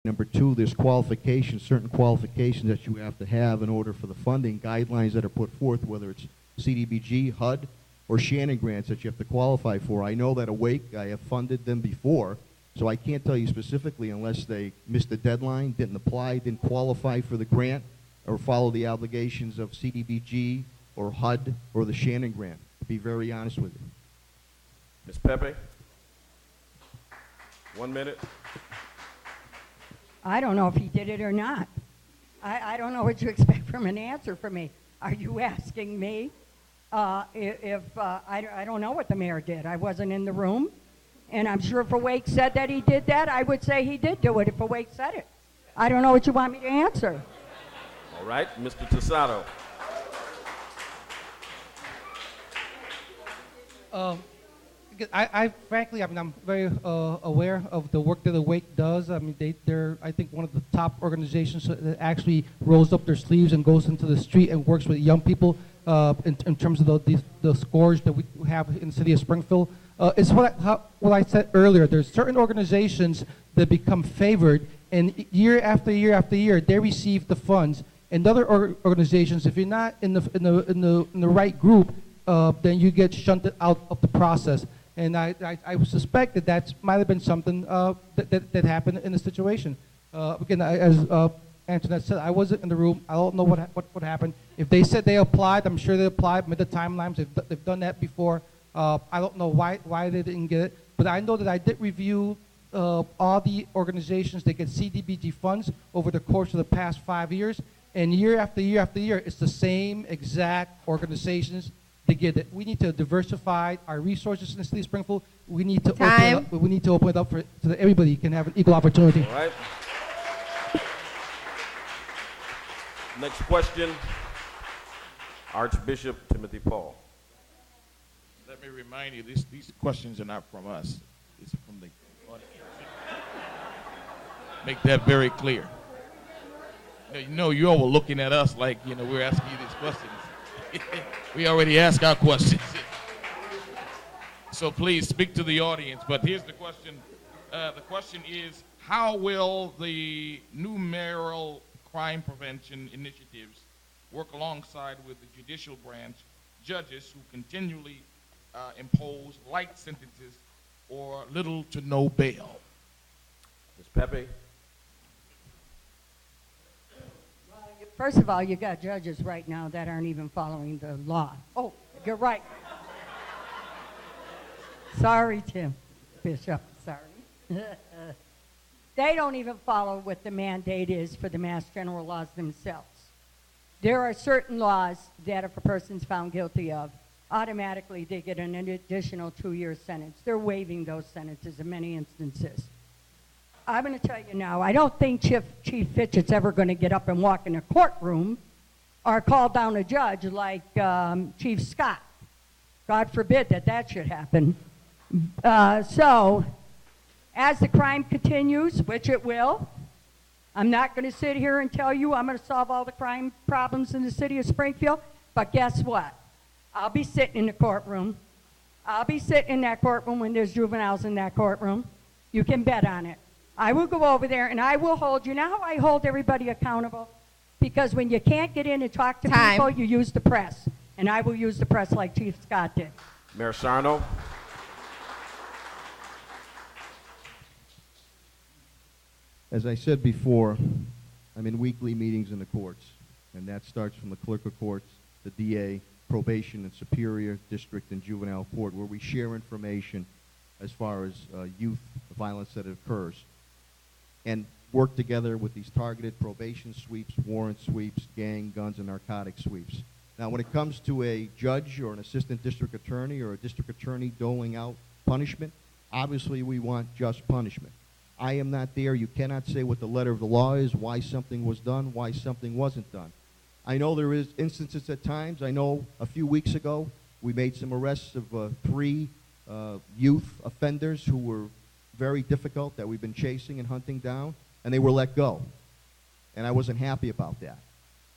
Number two, there's qualifications, certain qualifications that you have to have in order for the funding guidelines that are put forth, whether it's CDBG, HUD, or Shannon grants that you have to qualify for. I know that Awake, I have funded them before, so I can't tell you specifically unless they missed the deadline, didn't apply, didn't qualify for the grant, or follow the obligations of CDBG or HUD or the Shannon grant, to be very honest with you. Ms. Pepe, 1 minute. I don't know if he did it or not. I don't know what you expect from an answer from me. Are you asking me if I don't know what the mayor did. I wasn't in the room. And I'm sure if Awake said that he did that, I would say he did do it if Awake said it. I don't know what you want me to answer. All right, Mr. Tasato. I frankly, I'm very aware of the work that Awake does. I mean, they're, I think, one of the top organizations that actually rolls up their sleeves and goes into the street and works with young people in terms of the scores that we have in the city of Springfield. It's what I said earlier. There's certain organizations that become favored, and year after year after year, they receive the funds. And other organizations, if you're not in the right group, then you get shunted out of the process. And I suspect that might have been something that happened in the situation. Again, as Antoinette said, I wasn't in the room. I don't know what happened. If they said they applied, I'm sure they applied, made the timelines. They've done that before. I don't know why they didn't get it. But I know that I did review all the organizations that get CDBG funds over the course of the past 5 years. And year after year after year, it's the same exact organizations that get it. We need to diversify our resources in the city of Springfield. We need to open it up so that everybody can have an equal opportunity. All right. Next question, Archbishop Timothy Paul. Let me remind you, these questions are not from us. These are from the audience. Make that very clear. You all were looking at us like, we're asking you these questions. We already asked our questions. So please speak to the audience. But here's the question. The question is, how will the new mayoral crime prevention initiatives work alongside with the judicial branch judges who continually impose light sentences or little to no bail? Ms. Pepe. First of all, you got judges right now that aren't even following the law. Oh, you're right. Sorry, Tim Bishop, sorry. They don't even follow what the mandate is for the mass general laws themselves. There are certain laws that if a person's found guilty of, automatically they get an additional 2-year sentence. They're waiving those sentences in many instances. I'm going to tell you now, I don't think Chief Fitchett's ever going to get up and walk in a courtroom or call down a judge like Chief Scott. God forbid that should happen. So, as the crime continues, which it will, I'm not going to sit here and tell you I'm going to solve all the crime problems in the city of Springfield, but guess what? I'll be sitting in the courtroom. I'll be sitting in that courtroom when there's juveniles in that courtroom. You can bet on it. I will go over there and I will hold you. Now I hold everybody accountable because when you can't get in and talk to people, you use the press. And I will use the press like Chief Scott did. Mayor Sarno. As I said before, I'm in weekly meetings in the courts, and that starts from the clerk of courts, the DA, probation and superior district and juvenile court, where we share information as far as youth violence that occurs, and work together with these targeted probation sweeps, warrant sweeps, gang, guns, and narcotic sweeps. Now, when it comes to a judge or an assistant district attorney or a district attorney doling out punishment, obviously we want just punishment. I am not there. You cannot say what the letter of the law is, why something was done, why something wasn't done. I know there is instances at times. I know a few weeks ago we made some arrests of 3 youth offenders who were very difficult that we've been chasing and hunting down, and they were let go. And I wasn't happy about that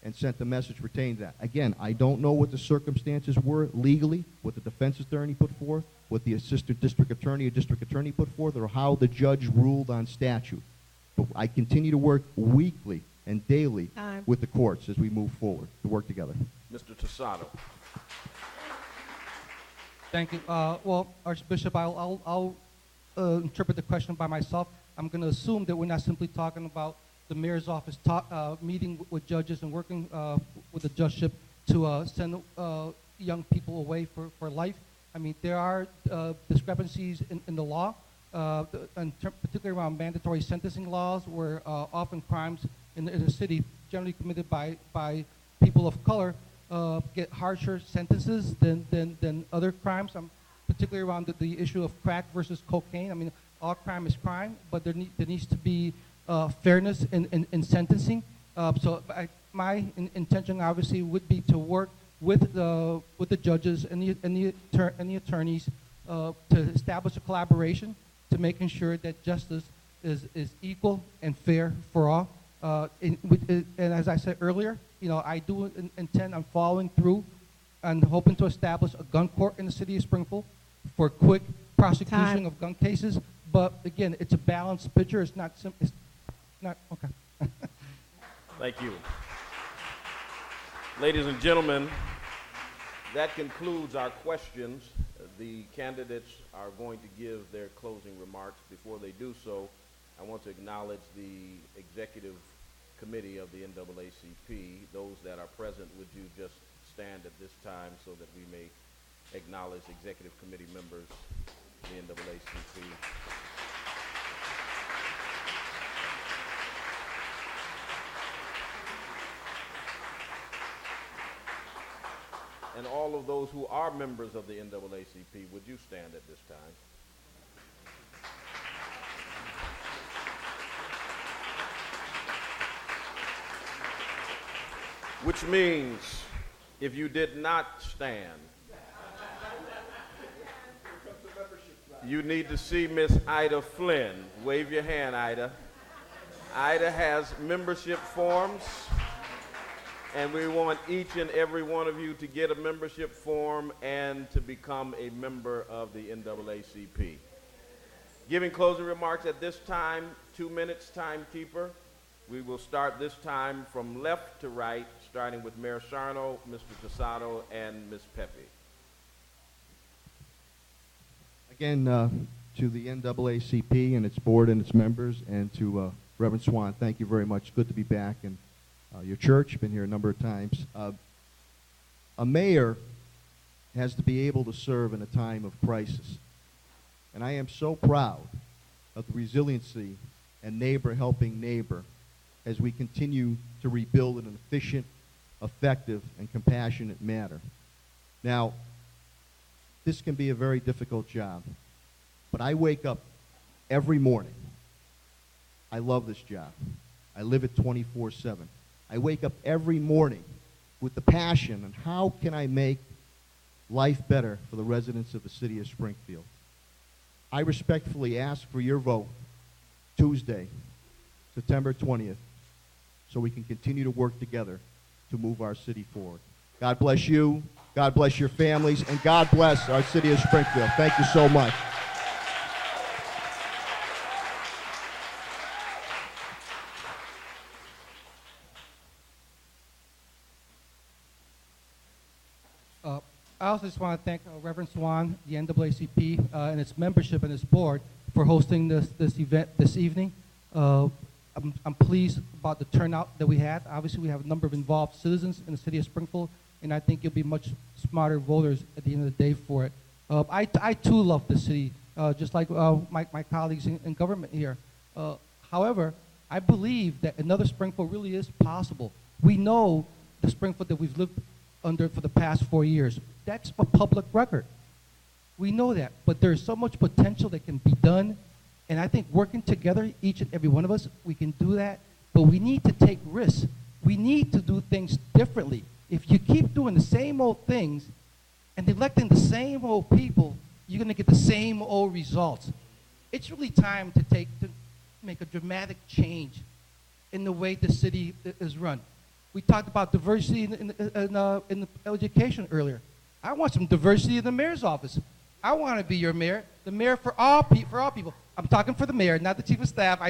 and sent the message pertaining to that. Again, I don't know what the circumstances were legally, what the defense attorney put forth, what the assistant district attorney or district attorney put forth, or how the judge ruled on statute. But I continue to work weekly and daily Time. with the courts as we move forward to work together. Mr. Tosado. Thank you. Well, Archbishop, I'll interpret the question by myself. I'm going to assume that we're not simply talking about the mayor's office meeting with judges and working with the judgeship to send young people away for life. I mean, there are discrepancies in the law, particularly around mandatory sentencing laws, where often crimes in the city, generally committed by people of color, get harsher sentences than other crimes. Particularly around the issue of crack versus cocaine. I mean, all crime is crime, but there needs to be fairness in sentencing. My intention obviously would be to work with the judges and the attorneys to establish a collaboration to making sure that justice is equal and fair for all. And as I said earlier, I do intend on following through and hoping to establish a gun court in the city of Springfield for quick prosecution Time. of gun cases. But again, it's a balanced picture. It's not okay. Thank you. Ladies and gentlemen, that concludes our questions. The candidates are going to give their closing remarks. Before they do so, I want to acknowledge the executive committee of the NAACP. Those that are present, would you just stand at this time so that we may acknowledge executive committee members of the NAACP. And all of those who are members of the NAACP, would you stand at this time? Which means, if you did not stand, you need to see Miss Ida Flynn. Wave your hand, Ida. Ida has membership forms, and we want each and every one of you to get a membership form and to become a member of the NAACP. Giving closing remarks at this time, 2 minutes, timekeeper. We will start this time from left to right, starting with Mayor Sarno, Mr. Tosado, and Ms. Pepe. Again, to the NAACP and its board and its members, and to Reverend Swan, thank you very much. Good to be back in your church. Been here a number of times. A mayor has to be able to serve in a time of crisis. And I am so proud of the resiliency and neighbor helping neighbor as we continue to rebuild in an efficient, effective, and compassionate manner. Now, this can be a very difficult job, but I wake up every morning. I love this job. I live it 24/7. I wake up every morning with the passion on how can I make life better for the residents of the city of Springfield. I respectfully ask for your vote Tuesday, September 20th, so we can continue to work together to move our city forward. God bless you, God bless your families, and God bless our city of Springfield. Thank you so much. I also just want to thank Reverend Swan, the NAACP, and its membership and its board for hosting this event this evening. I'm pleased about the turnout that we had. Obviously, we have a number of involved citizens in the city of Springfield, and I think you'll be much smarter voters at the end of the day for it. I too love the city, just like my colleagues in government here. However, I believe that another Springfield really is possible. We know the Springfield that we've lived under for the past 4 years. That's a public record. We know that, but there's so much potential that can be done, and I think working together, each and every one of us, we can do that, but we need to take risks. We need to do things differently. If you keep doing the same old things and electing the same old people, you're going to get the same old results. It's really time to make a dramatic change in the way the city is run. We talked about diversity in the education earlier. I want some diversity in the mayor's office. I want to be your mayor, the mayor for all people. I'm talking for the mayor, not the chief of staff.